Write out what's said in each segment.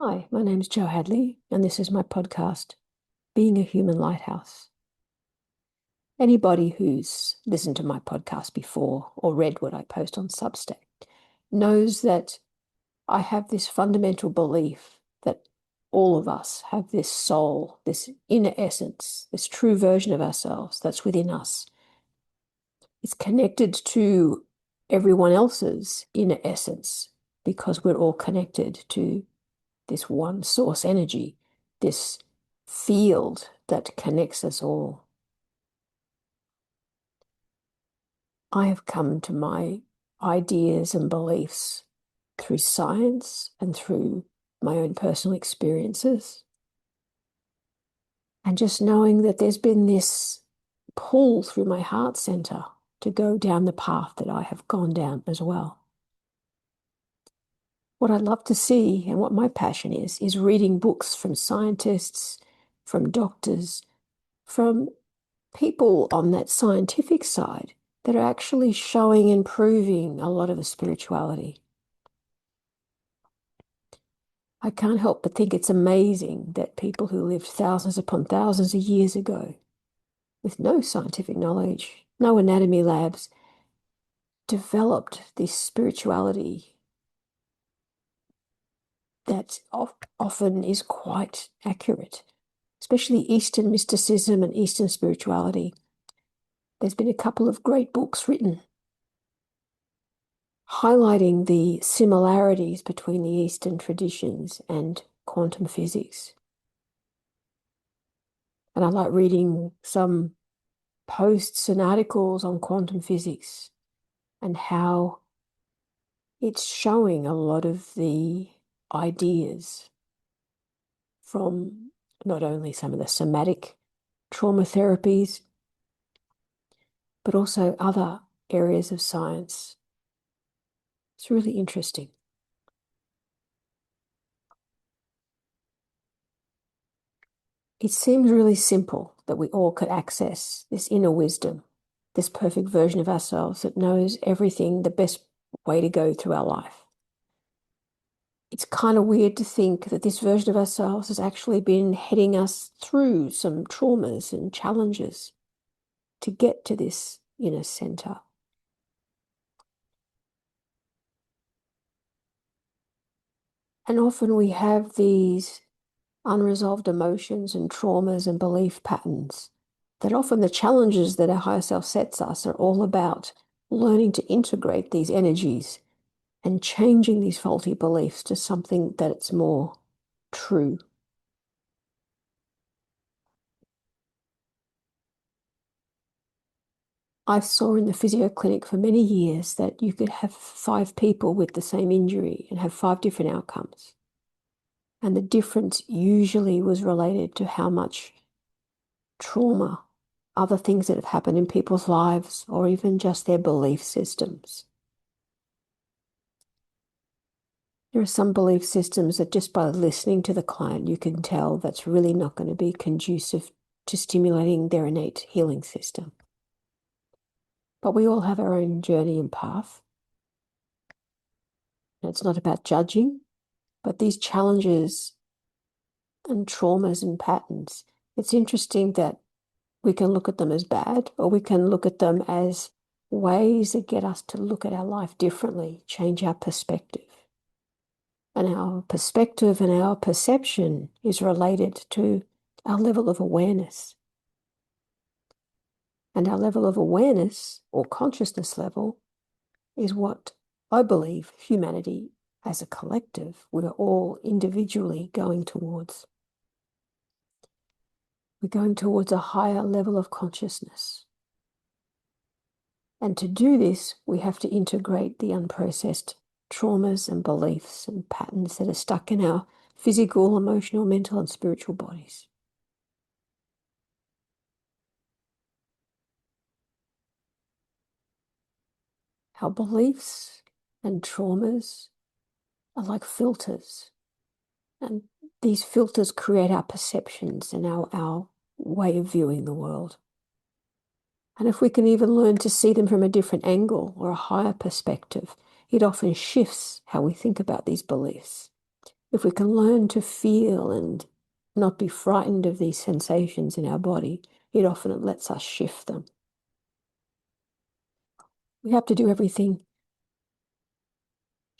Hi, my name's Jo Hadley, and this is my podcast, Being a Human Lighthouse. Anybody who's listened to my podcast before or read what I post on Substack knows that I have this fundamental belief that all of us have this soul, this inner essence, this true version of ourselves that's within us. It's connected to everyone else's inner essence because we're all connected to this one source energy, this field that connects us all. I have come to my ideas and beliefs through science and through my own personal experiences. And just knowing that there's been this pull through my heart center to go down the path that I have gone down as well. What I love to see and what my passion is reading books from scientists, from doctors, from people on that scientific side that are actually showing and proving a lot of the spirituality. I can't help but think it's amazing that people who lived thousands upon thousands of years ago with no scientific knowledge, no anatomy labs, developed this spirituality that often is quite accurate, especially Eastern mysticism and Eastern spirituality. There's been a couple of great books written highlighting the similarities between the Eastern traditions and quantum physics. And I like reading some posts and articles on quantum physics and how it's showing a lot of the ideas from not only some of the somatic trauma therapies, but also other areas of science. It's really interesting. It seems really simple that we all could access this inner wisdom, this perfect version of ourselves that knows everything the best way to go through our life. It's kind of weird to think that this version of ourselves has actually been heading us through some traumas and challenges to get to this inner center. And often we have these unresolved emotions and traumas and belief patterns that often the challenges that our higher self sets us are all about learning to integrate these energies and changing these faulty beliefs to something that's more true. I saw in the physio clinic for many years that you could have 5 people with the same injury and have 5 different outcomes. And the difference usually was related to how much trauma, other things that have happened in people's lives, or even just their belief systems. There are some belief systems that just by listening to the client, you can tell that's really not going to be conducive to stimulating their innate healing system. But we all have our own journey and path. And it's not about judging, but these challenges and traumas and patterns, it's interesting that we can look at them as bad, or we can look at them as ways that get us to look at our life differently, change our perspective. And our perspective and our perception is related to our level of awareness. And our level of awareness or consciousness level is what I believe humanity as a collective, we're all individually going towards. We're going towards a higher level of consciousness. And to do this, we have to integrate the unprocessed traumas and beliefs and patterns that are stuck in our physical, emotional, mental, and spiritual bodies. Our beliefs and traumas are like filters, and these filters create our perceptions and our way of viewing the world. And if we can even learn to see them from a different angle or a higher perspective, it often shifts how we think about these beliefs. If we can learn to feel and not be frightened of these sensations in our body, it often lets us shift them. We have to do everything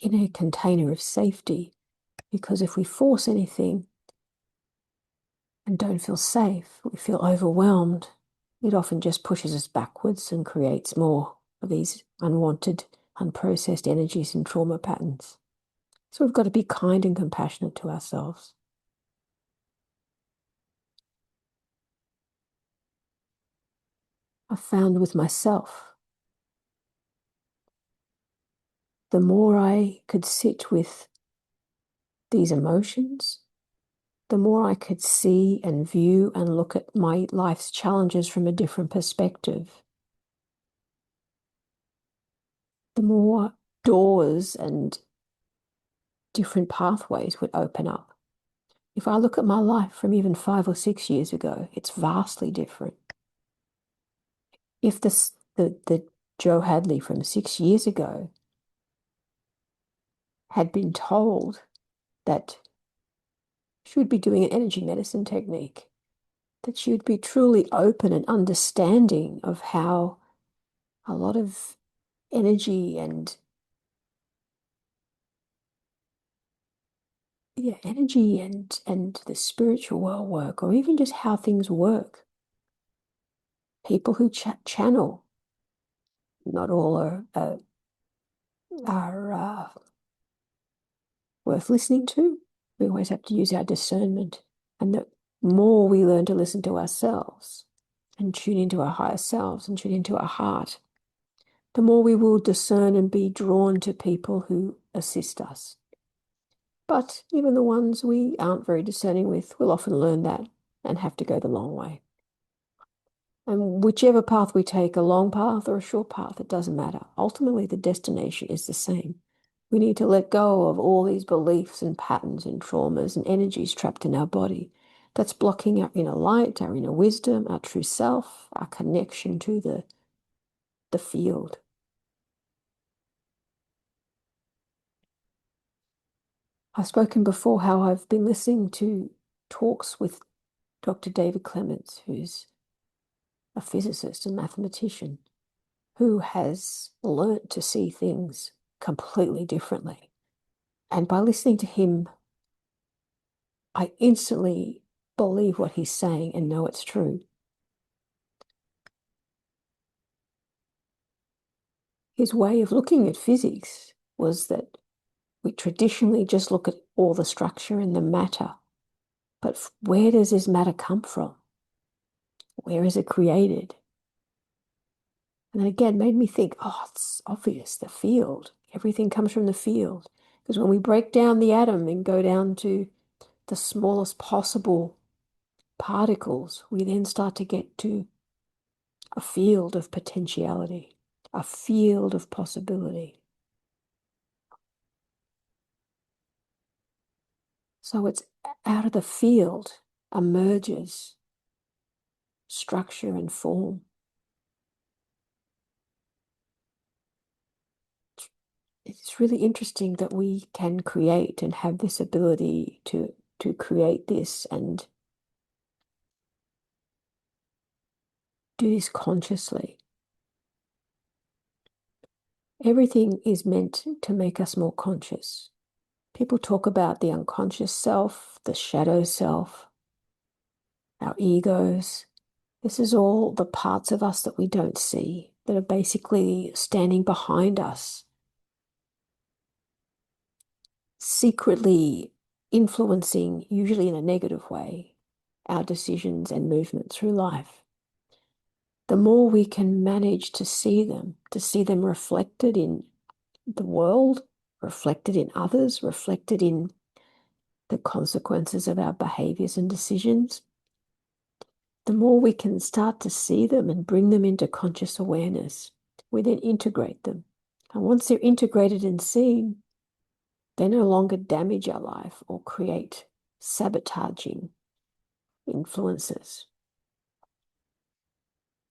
in a container of safety, because if we force anything and don't feel safe, we feel overwhelmed, it often just pushes us backwards and creates more of these unwanted, unprocessed energies and trauma patterns. So we've got to be kind and compassionate to ourselves. I've found with myself, the more I could sit with these emotions, the more I could see and view and look at my life's challenges from a different perspective, the more doors and different pathways would open up. If I look at my life from even 5 or 6 years ago, it's vastly different. If the Joe Hadley from 6 years ago had been told that she would be doing an energy medicine technique, that she would be truly open and understanding of how a lot of energy and and the spiritual world work, or even just how things work. People who channel, not all are worth listening to. We always have to use our discernment. And the more we learn to listen to ourselves and tune into our higher selves and tune into our heart, the more we will discern and be drawn to people who assist us. But even the ones we aren't very discerning with will often learn that and have to go the long way. And whichever path we take, a long path or a short path, it doesn't matter. Ultimately, the destination is the same. We need to let go of all these beliefs and patterns and traumas and energies trapped in our body that's blocking our inner light, our inner wisdom, our true self, our connection to the field. I've spoken before how I've been listening to talks with Dr. David Clements, who's a physicist and mathematician, who has learnt to see things completely differently. And by listening to him, I instantly believe what he's saying and know it's true. His way of looking at physics was that we traditionally just look at all the structure and the matter. But where does this matter come from? Where is it created? And then again, made me think, oh, it's obvious, the field. Everything comes from the field. Because when we break down the atom and go down to the smallest possible particles, we then start to get to a field of potentiality, a field of possibility. So it's out of the field emerges structure and form. It's really interesting that we can create and have this ability to create this and do this consciously. Everything is meant to make us more conscious. People talk about the unconscious self, the shadow self, our egos. This is all the parts of us that we don't see, that are basically standing behind us, secretly influencing, usually in a negative way, our decisions and movement through life. The more we can manage to see them reflected in the world, reflected in others, reflected in the consequences of our behaviors and decisions, the more we can start to see them and bring them into conscious awareness. We then integrate them. And once they're integrated and seen, they no longer damage our life or create sabotaging influences.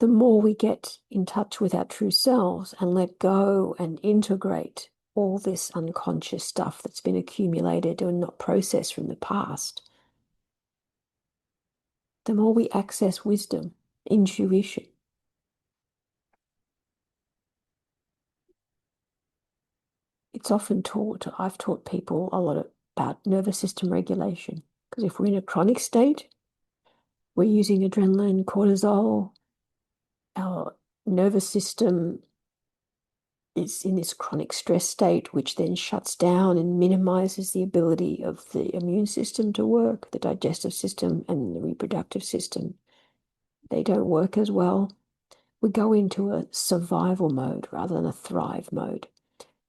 The more we get in touch with our true selves and let go and integrate all this unconscious stuff that's been accumulated and not processed from the past, the more we access wisdom, intuition. It's often taught, I've taught people a lot about nervous system regulation, because if we're in a chronic state, we're using adrenaline, cortisol, our nervous system is in this chronic stress state, which then shuts down and minimizes the ability of the immune system to work, the digestive system and the reproductive system. They don't work as well. We go into a survival mode rather than a thrive mode.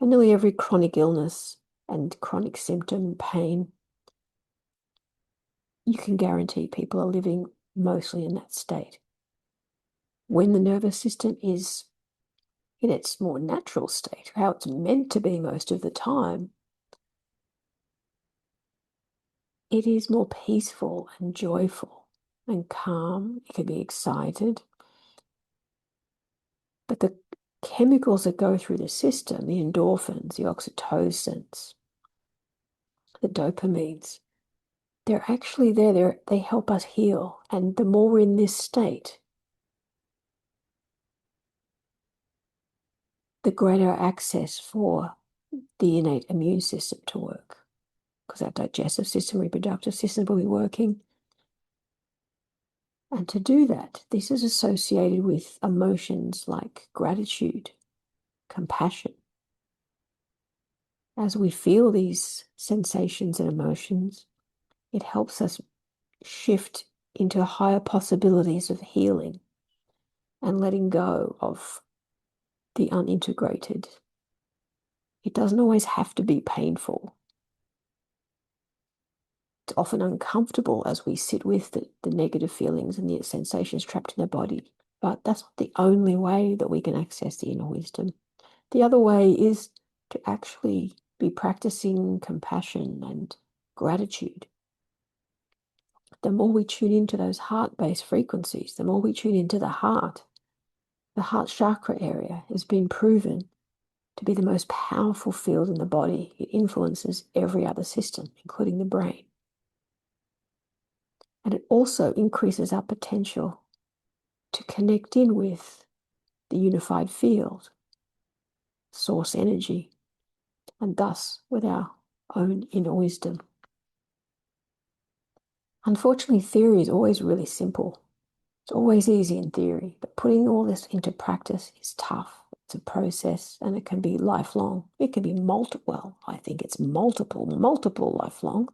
And nearly every chronic illness and chronic symptom, pain, you can guarantee people are living mostly in that state. When the nervous system is in its more natural state, how it's meant to be most of the time, it is more peaceful and joyful and calm. It can be excited. But the chemicals that go through the system, the endorphins, the oxytocins, the dopamines, they're actually there. They help us heal. And the more we're in this state, the greater access for the innate immune system to work, because our digestive system, reproductive system will be working. And to do that, this is associated with emotions like gratitude, compassion. As we feel these sensations and emotions, it helps us shift into higher possibilities of healing and letting go of the unintegrated. It doesn't always have to be painful. It's often uncomfortable as we sit with the negative feelings and the sensations trapped in the body. But that's not the only way that we can access the inner wisdom. The other way is to actually be practicing compassion and gratitude. The more we tune into those heart-based frequencies, the more we tune into the heart chakra area has been proven to be the most powerful field in the body. It influences every other system, including the brain. And it also increases our potential to connect in with the unified field, source energy, and thus with our own inner wisdom. Unfortunately, theory is always really simple. It's always easy in theory, but putting all this into practice is tough. It's a process, and it can be lifelong. It can be I think it's multiple lifelong.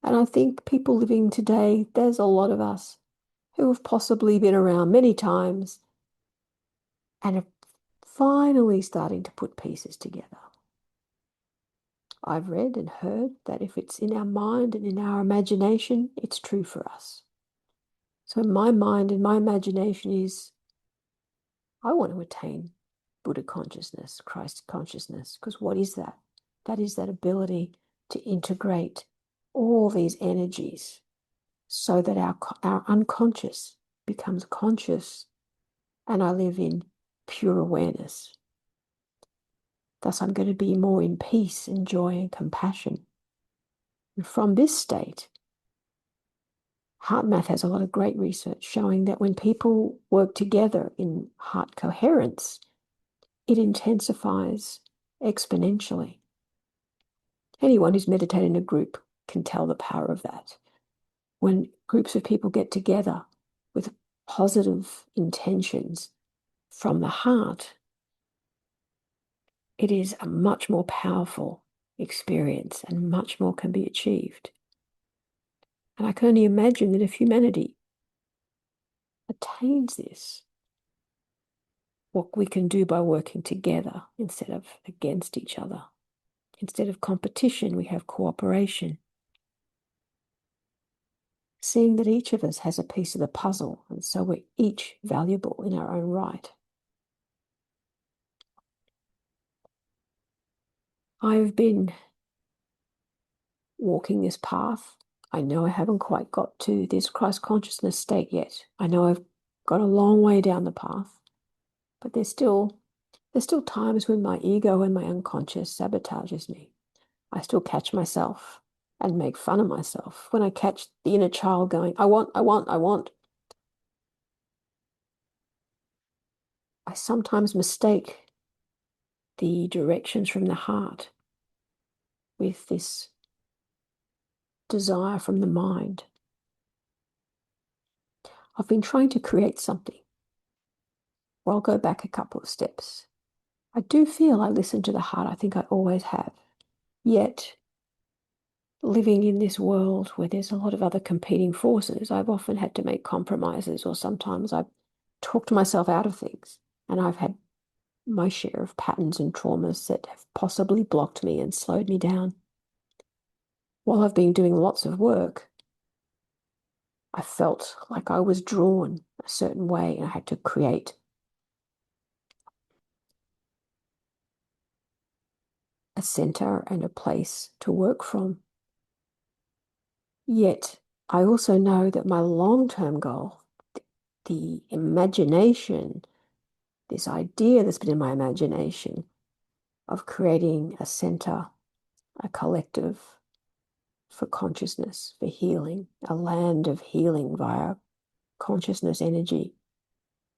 And I think people living today, there's a lot of us who have possibly been around many times and are finally starting to put pieces together. I've read and heard that if it's in our mind and in our imagination, it's true for us. So my mind and my imagination is, I want to attain Buddha consciousness, Christ consciousness, because what is that? That is that ability to integrate all these energies so that our unconscious becomes conscious and I live in pure awareness. Thus, I'm going to be more in peace and joy and compassion. And from this state, HeartMath has a lot of great research showing that when people work together in heart coherence, it intensifies exponentially. Anyone who's meditated in a group can tell the power of that. When groups of people get together with positive intentions from the heart, it is a much more powerful experience and much more can be achieved. And I can only imagine that if humanity attains this, what we can do by working together instead of against each other. Instead of competition, we have cooperation. Seeing that each of us has a piece of the puzzle, and so we're each valuable in our own right. I've been walking this path. I know I haven't quite got to this Christ consciousness state yet. I know I've got a long way down the path, but there's still There's still times when my ego and my unconscious sabotages me. I still catch myself and make fun of myself when I catch the inner child going, I want, I want, I want. I sometimes mistake the directions from the heart with this desire from the mind. I've been trying to create something. Well, I'll go back a couple of steps. I do feel I listen to the heart. I think I always have. Yet, living in this world where there's a lot of other competing forces, I've often had to make compromises, or sometimes I've talked myself out of things. And I've had my share of patterns and traumas that have possibly blocked me and slowed me down. While I've been doing lots of work, I felt like I was drawn a certain way and I had to create a center and a place to work from. Yet I also know that my long-term goal, the imagination, this idea that's been in my imagination of creating a center, a collective for consciousness, for healing, a land of healing via consciousness energy,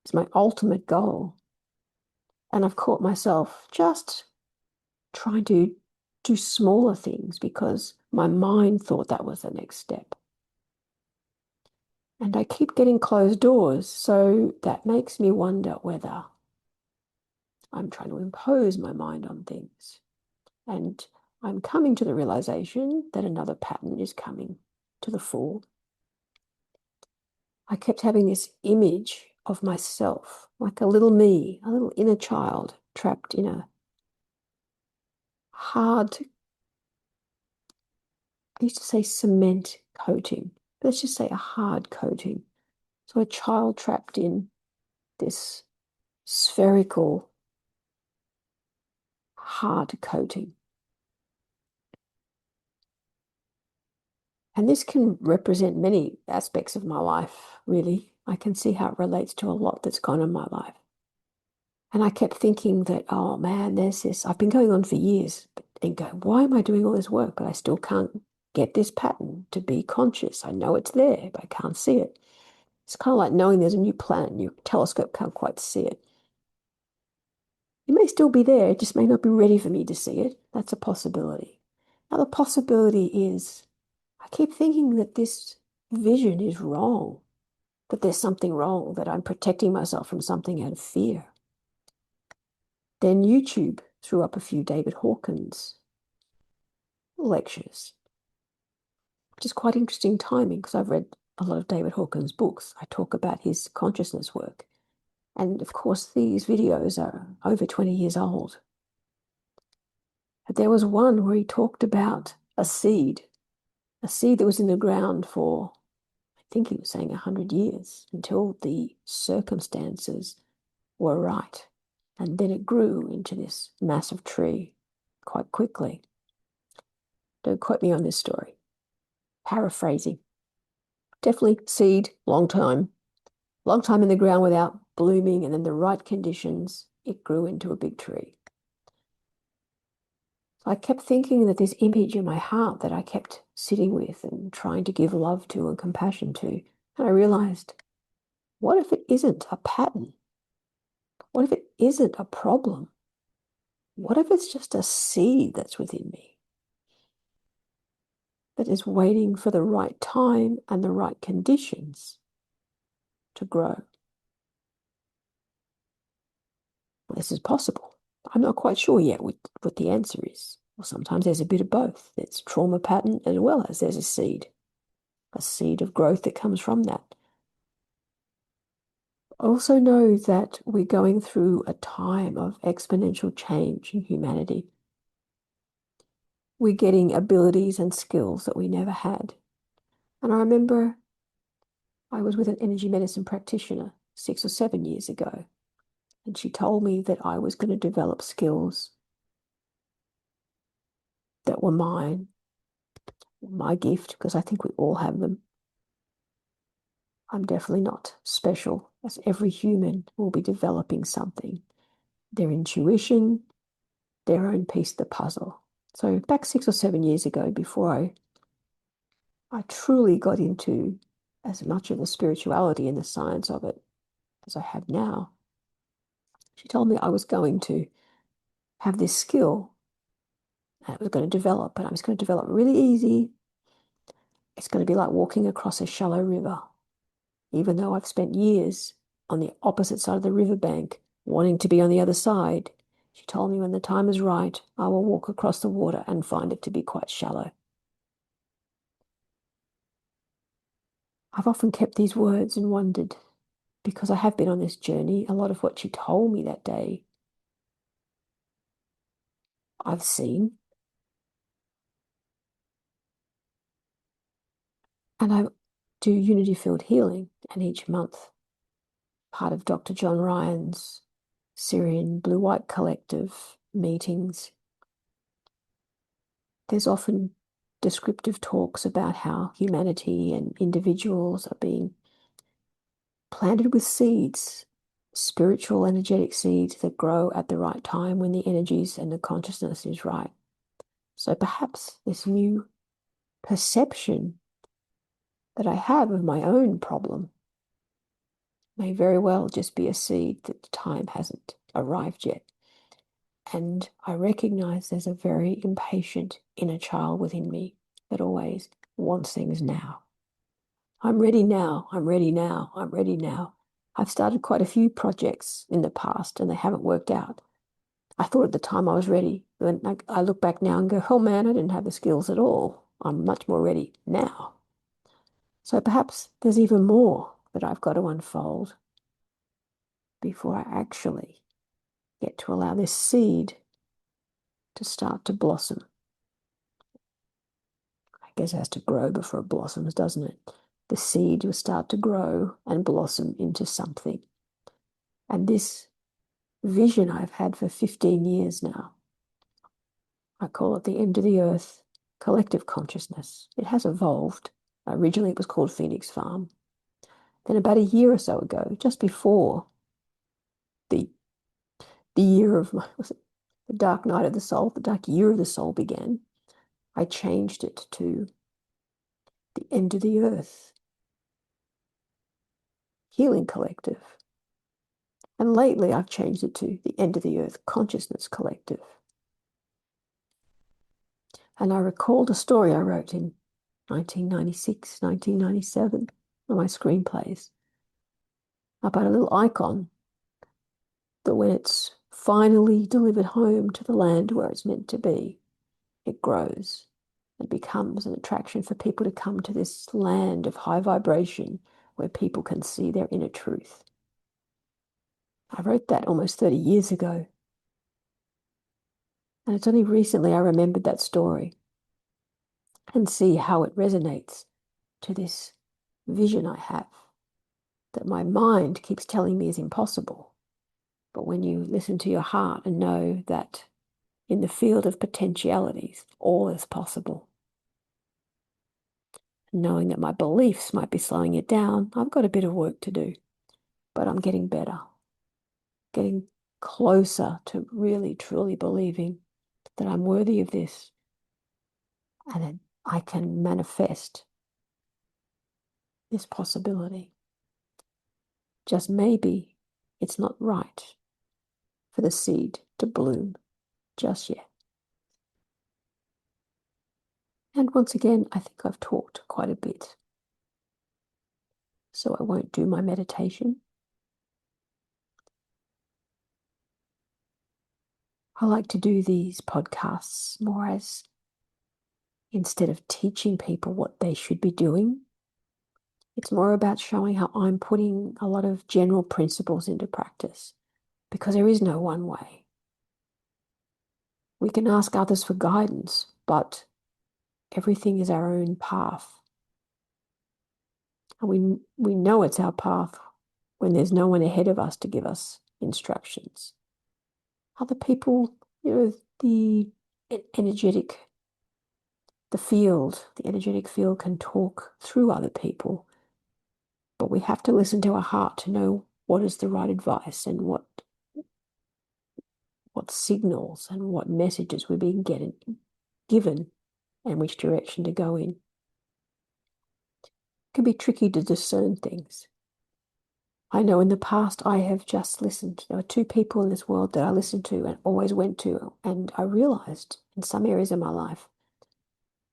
is my ultimate goal. And I've caught myself just trying to do smaller things because my mind thought that was the next step. And I keep getting closed doors, so that makes me wonder whether I'm trying to impose my mind on things. And I'm coming to the realization that another pattern is coming to the fore. I kept having this image of myself, like a little me, a little inner child trapped in a hard, I used to say cement coating. Let's just say a hard coating. So a child trapped in this spherical hard coating. And this can represent many aspects of my life, really. I can see how it relates to a lot that's gone in my life. And I kept thinking that, oh man, there's this, I've been going on for years and going, why am I doing all this work? But I still can't get this pattern to be conscious. I know it's there, but I can't see it. It's kind of like knowing there's a new planet and your telescope can't quite see it. It may still be there, it just may not be ready for me to see it. That's a possibility. Now, the possibility is I keep thinking that this vision is wrong, that there's something wrong, that I'm protecting myself from something out of fear. Then YouTube threw up a few David Hawkins lectures, which is quite interesting timing because I've read a lot of David Hawkins' books. I talk about his consciousness work. And of course, these videos are over 20 years old. But there was one where he talked about a seed that was in the ground for, I think he was saying 100 years, until the circumstances were right. And then it grew into this massive tree quite quickly. Don't quote me on this story. Paraphrasing. Definitely seed, long time in the ground without blooming, and then the right conditions, it grew into a big tree. So I kept thinking that this image in my heart that I kept sitting with and trying to give love to and compassion to, and I realized, what if it isn't a pattern? What if it isn't a problem? What if it's just a seed that's within me that is waiting for the right time and the right conditions to grow? Well, this is possible. I'm not quite sure yet what the answer is. Well, sometimes there's a bit of both. There's trauma pattern as well as there's a seed of growth that comes from that. I also know that we're going through a time of exponential change in humanity. We're getting abilities and skills that we never had. And I remember I was with an energy medicine practitioner 6 or 7 years ago, and she told me that I was going to develop skills that were mine, my gift, because I think we all have them. I'm definitely not special, as every human will be developing something. their intuition, their own piece of the puzzle. So back 6 or 7 years ago, before I truly got into as much of the spirituality and the science of it as I have now, she told me I was going to have this skill and it was going to develop, and I was going to develop really easy. It's going to be like walking across a shallow river, even though I've spent years on the opposite side of the riverbank wanting to be on the other side. She told me when the time is right, I will walk across the water and find it to be quite shallow. I've often kept these words and wondered, because I have been on this journey, a lot of what she told me that day, I've seen. And I do unity field healing, and each month, part of Dr. John Ryan's Syrian Blue-White Collective meetings, there's often descriptive talks about how humanity and individuals are being planted with seeds, spiritual, energetic seeds that grow at the right time when the energies and the consciousness is right. So perhaps this new perception that I have of my own problem may very well just be a seed that the time hasn't arrived yet. And I recognize there's a very impatient inner child within me that always wants things now. I'm ready now, I'm ready now, I'm ready now. I've started quite a few projects in the past and they haven't worked out. I thought at the time I was ready. Then I look back now and go, oh man, I didn't have the skills at all. I'm much more ready now. So perhaps there's even more that I've got to unfold before I actually get to allow this seed to start to blossom. I guess it has to grow before it blossoms, doesn't it? The seed will start to grow and blossom into something. And this vision I've had for 15 years now, I call it the end of the earth collective consciousness. It has evolved. Originally it was called Phoenix Farm. Then about a year or so ago, just before the year of the dark night of the soul, the dark year of the soul began, I changed it to the end of the earth healing collective. And lately I've changed it to the end of the earth consciousness collective. And I recalled a story I wrote in 1996, 1997, on my screenplays, about a little icon that when it's finally delivered home to the land where it's meant to be, it grows and becomes an attraction for people to come to this land of high vibration where people can see their inner truth. I wrote that almost 30 years ago. And it's only recently I remembered that story and see how it resonates to this vision I have that my mind keeps telling me is impossible. But when you listen to your heart and know that in the field of potentialities, all is possible, knowing that my beliefs might be slowing it down, I've got a bit of work to do, but I'm getting better, getting closer to really, truly believing that I'm worthy of this and that I can manifest this possibility. Just maybe it's not right for the seed to bloom just yet. And once again, I think I've talked quite a bit, so I won't do my meditation. I like to do these podcasts more as, instead of teaching people what they should be doing, it's more about showing how I'm putting a lot of general principles into practice, because there is no one way. We can ask others for guidance, but everything is our own path. And we know it's our path when there's no one ahead of us to give us instructions. Other people, the energetic, the energetic field can talk through other people, but we have to listen to our heart to know what is the right advice and what what signals and what messages we're being given and which direction to go in. It can be tricky to discern things. I know in the past I have just listened. There are two people in this world that I listened to and always went to, and I realized in some areas of my life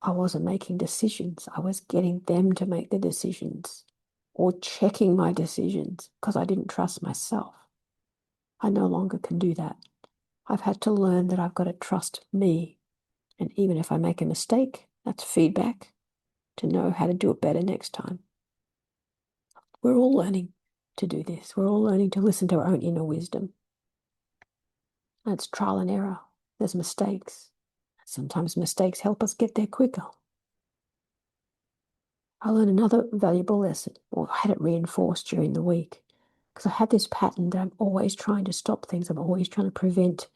I wasn't making decisions. I was getting them to make the decisions or checking my decisions because I didn't trust myself. I no longer can do that. I've had to learn that I've got to trust me. And even if I make a mistake, that's feedback to know how to do it better next time. We're all learning to do this. We're all learning to listen to our own inner wisdom. And it's trial and error. There's mistakes. Sometimes mistakes help us get there quicker. I learned another valuable lesson, or I had it reinforced during the week, because I had this pattern that I'm always trying to stop things. I'm always trying to prevent,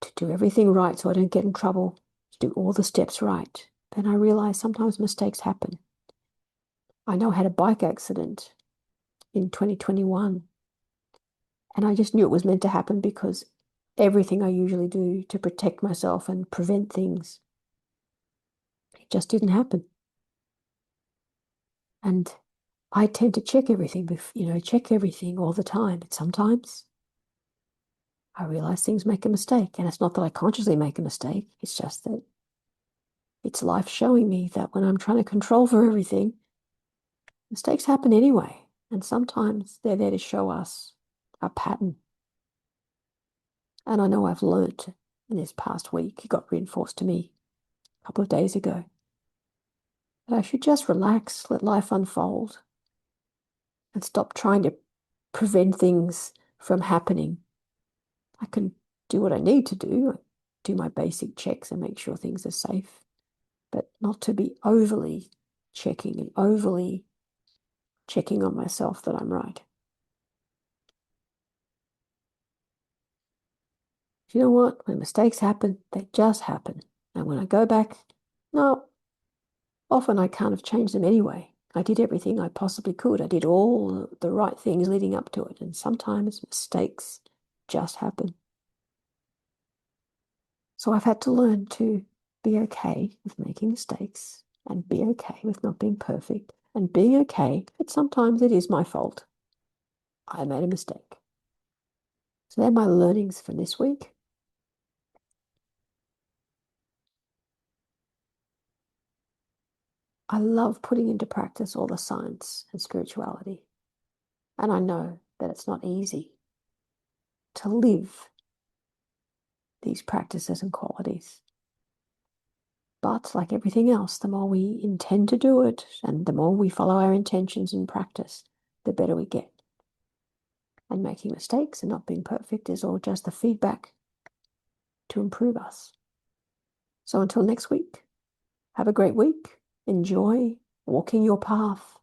to do everything right so I don't get in trouble, to do all the steps right. Then I realized sometimes mistakes happen. I know I had a bike accident in 2021, and I just knew it was meant to happen because everything I usually do to protect myself and prevent things, it just didn't happen. And I tend to check everything, check everything all the time. But sometimes I realize things make a mistake. And it's not that I consciously make a mistake. It's just that it's life showing me that when I'm trying to control for everything, mistakes happen anyway. And sometimes they're there to show us a pattern. And I know I've learnt in this past week, it got reinforced to me a couple of days ago, that I should just relax, let life unfold, and stop trying to prevent things from happening. I can do what I need to do my basic checks and make sure things are safe, but not to be overly checking and overly checking on myself that I'm right. You know what? When mistakes happen, they just happen. And when I go back, no, often I can't have changed them anyway. I did everything I possibly could. I did all the right things leading up to it. And sometimes mistakes just happen. So I've had to learn to be okay with making mistakes and be okay with not being perfect and being okay that sometimes it is my fault. I made a mistake. So they're my learnings for this week. I love putting into practice all the science and spirituality. And I know that it's not easy to live these practices and qualities. But like everything else, the more we intend to do it and the more we follow our intentions and practice, the better we get. And making mistakes and not being perfect is all just the feedback to improve us. So until next week, have a great week. Enjoy walking your path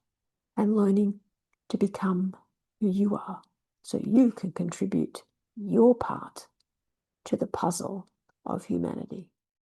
and learning to become who you are so you can contribute your part to the puzzle of humanity.